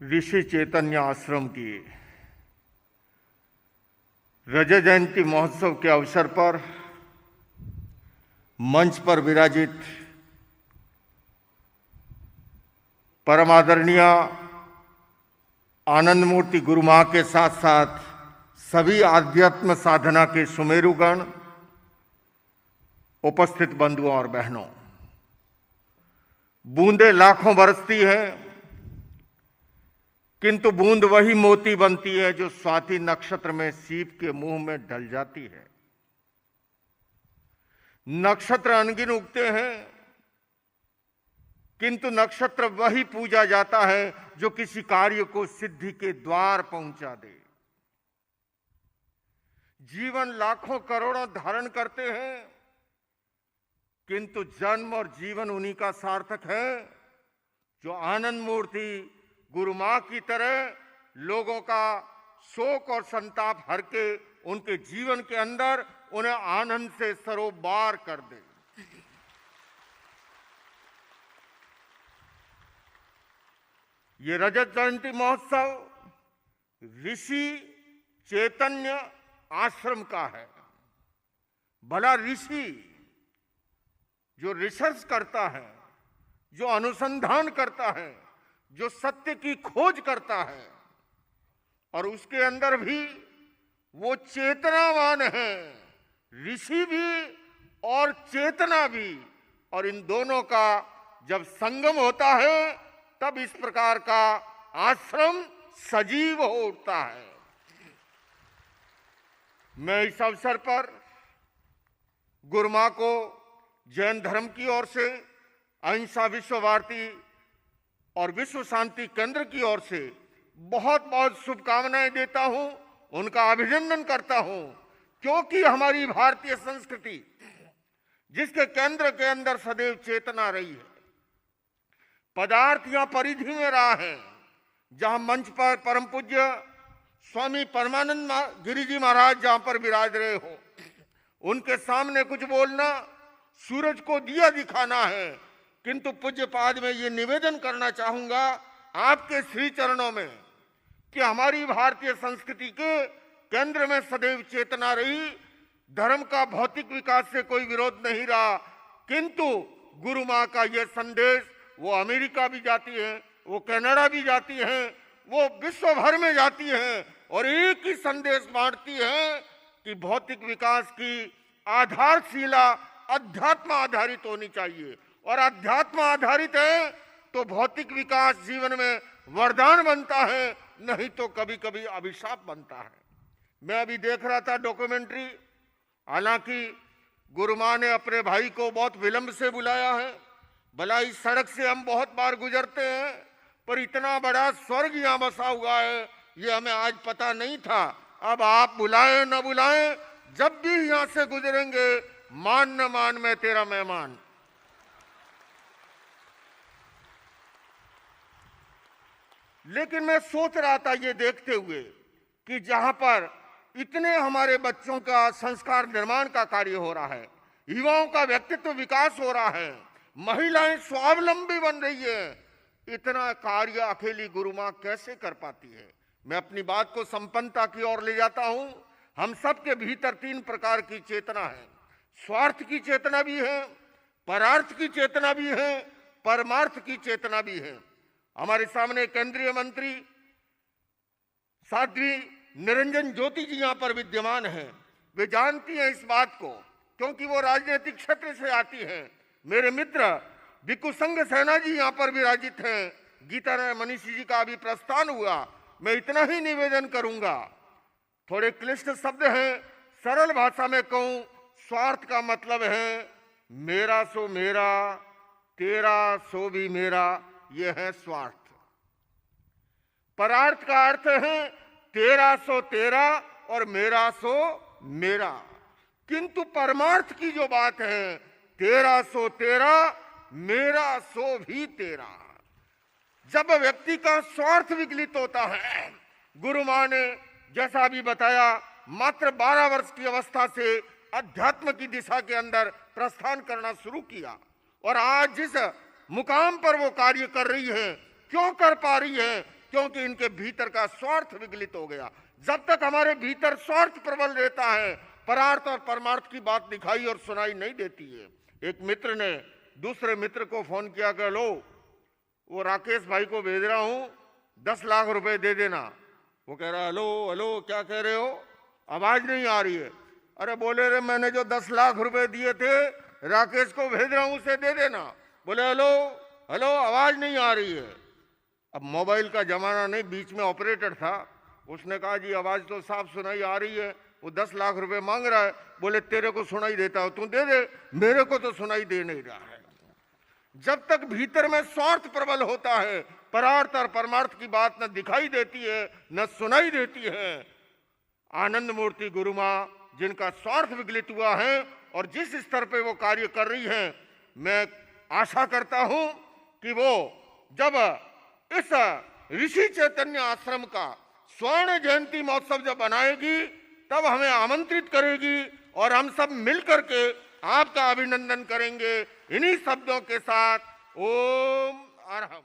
ऋषि चैतन्य आश्रम की रजत जयंती महोत्सव के अवसर पर मंच पर विराजित परम आदरणीय आनंद मूर्ति गुरु मां के साथ साथ सभी आध्यात्म साधना के सुमेरुगण, उपस्थित बंधुओं और बहनों, बूंदें लाखों बरसती है, किंतु बूंद वही मोती बनती है जो स्वाति नक्षत्र में सीप के मुंह में ढल जाती है। नक्षत्र अनगिन उगते हैं, किंतु नक्षत्र वही पूजा जाता है जो किसी कार्य को सिद्धि के द्वार पहुंचा दे। जीवन लाखों करोड़ों धारण करते हैं, किंतु जन्म और जीवन उन्हीं का सार्थक है जो आनंद मूर्ति गुरु मां की तरह लोगों का शोक और संताप हर के उनके जीवन के अंदर उन्हें आनंद से सरोबार कर दे। ये रजत जयंती महोत्सव ऋषि चैतन्य आश्रम का है। भला ऋषि जो रिसर्च करता है, जो अनुसंधान करता है, जो सत्य की खोज करता है, और उसके अंदर भी वो चेतनावान है, ऋषि भी और चेतना भी, और इन दोनों का जब संगम होता है तब इस प्रकार का आश्रम सजीव हो उठता है। मैं इस अवसर पर गुरु मां को जैन धर्म की ओर से, अहिंसा विश्व भारती और विश्व शांति केंद्र की ओर से बहुत बहुत शुभकामनाएं देता हूं, उनका अभिनंदन करता हूं, क्योंकि हमारी भारतीय संस्कृति जिसके केंद्र के अंदर सदैव चेतना रही है, पदार्थ या परिधि में रहा है, जहां मंच पर परम पूज्य स्वामी परमानंद गिरि जी महाराज जहां पर विराज रहे हो, उनके सामने कुछ बोलना सूरज को दिया दिखाना है। किंतु पूज्य पाद में ये निवेदन करना चाहूंगा आपके श्री चरणों में कि हमारी भारतीय संस्कृति के केंद्र में सदैव चेतना रही। धर्म का भौतिक विकास से कोई विरोध नहीं रहा, किंतु गुरु मां का यह संदेश वो अमेरिका भी जाती है, वो कनाडा भी जाती है, वो विश्व भर में जाती है और एक ही संदेश बांटती है कि भौतिक विकास की आधारशिला अध्यात्म आधारित होनी चाहिए, और अध्यात्म आधारित है तो भौतिक विकास जीवन में वरदान बनता है, नहीं तो कभी कभी अभिशाप बनता है। मैं अभी देख रहा था डॉक्यूमेंट्री, हालांकि गुरु मां ने अपने भाई को बहुत विलंब से बुलाया है। भला इस सड़क से हम बहुत बार गुजरते हैं, पर इतना बड़ा स्वर्ग यहाँ बसा हुआ है ये हमें आज पता नहीं था। अब आप बुलाएं न बुलाएं, जब भी यहाँ से गुजरेंगे, मान न मान मैं तेरा मेहमान। लेकिन मैं सोच रहा था ये देखते हुए कि जहां पर इतने हमारे बच्चों का संस्कार निर्माण का कार्य हो रहा है, युवाओं का व्यक्तित्व विकास हो रहा है, महिलाएं स्वावलंबी बन रही है, इतना कार्य अकेली गुरु मां कैसे कर पाती है? मैं अपनी बात को संपन्नता की ओर ले जाता हूं। हम सबके भीतर तीन प्रकार की चेतना है। स्वार्थ की चेतना भी है, परार्थ की चेतना भी है, परमार्थ की चेतना भी है। हमारे सामने केंद्रीय मंत्री साध्वी निरंजन ज्योति जी यहाँ पर विद्यमान हैं। वे जानती हैं इस बात को, क्योंकि वो राजनीतिक क्षेत्र से आती हैं। मेरे मित्र भिक्खु संघ सेना जी यहाँ पर विराजित हैं। गीता राय मनीषी जी का अभी प्रस्थान हुआ। मैं इतना ही निवेदन करूंगा, थोड़े क्लिष्ट शब्द हैं, सरल भाषा में कहूं, स्वार्थ का मतलब है मेरा सो मेरा, तेरा सो भी मेरा, यह है स्वार्थ। परार्थ का अर्थ है तेरा सो तेरा और मेरा सो मेरा। किंतु परमार्थ की जो बात है, तेरा सो तेरा, मेरा सो भी तेरा। जब व्यक्ति का स्वार्थ विकलित होता है, गुरु मां ने जैसा अभी बताया, मात्र 12 वर्ष की अवस्था से अध्यात्म की दिशा के अंदर प्रस्थान करना शुरू किया, और आज जिस मुकाम पर वो कार्य कर रही है, क्यों कर पा रही है? क्योंकि इनके भीतर का स्वार्थ विगलित हो गया। जब तक हमारे भीतर स्वार्थ प्रबल रहता है, परार्थ और परमार्थ की बात दिखाई और सुनाई नहीं देती है। एक मित्र ने दूसरे मित्र को फोन किया कि लो, वो राकेश भाई को भेज रहा हूं, 10 लाख रुपए दे देना। वो कह रहा हेलो हेलो क्या कह रहे हो, आवाज नहीं आ रही है। अरे बोले रे मैंने जो 10 लाख रुपए दिए थे राकेश को भेज रहा हूं, उसे दे देना। बोले हेलो हेलो आवाज नहीं आ रही है। अब मोबाइल का जमाना नहीं, बीच में ऑपरेटर था, उसने कहा जी आवाज तो साफ सुनाई आ रही है, वो 10 लाख रुपए मांग रहा है। बोले तेरे को सुनाई देता हो तू दे दे, मेरे को तो सुनाई दे नहीं रहा है। जब तक भीतर में स्वार्थ प्रबल होता है, परार्थ और परमार्थ की बात न दिखाई देती है न सुनाई देती है। आनंद मूर्ति गुरु माँ जिनका स्वार्थ विगलित हुआ है और जिस स्तर पे वो कार्य कर रही हैं, मैं आशा करता हूं कि वो जब इस ऋषि चैतन्य आश्रम का स्वर्ण जयंती महोत्सव जब बनाएगी तब हमें आमंत्रित करेगी और हम सब मिलकर के आपका अभिनंदन करेंगे। इन्हीं शब्दों के साथ ओम अरहम।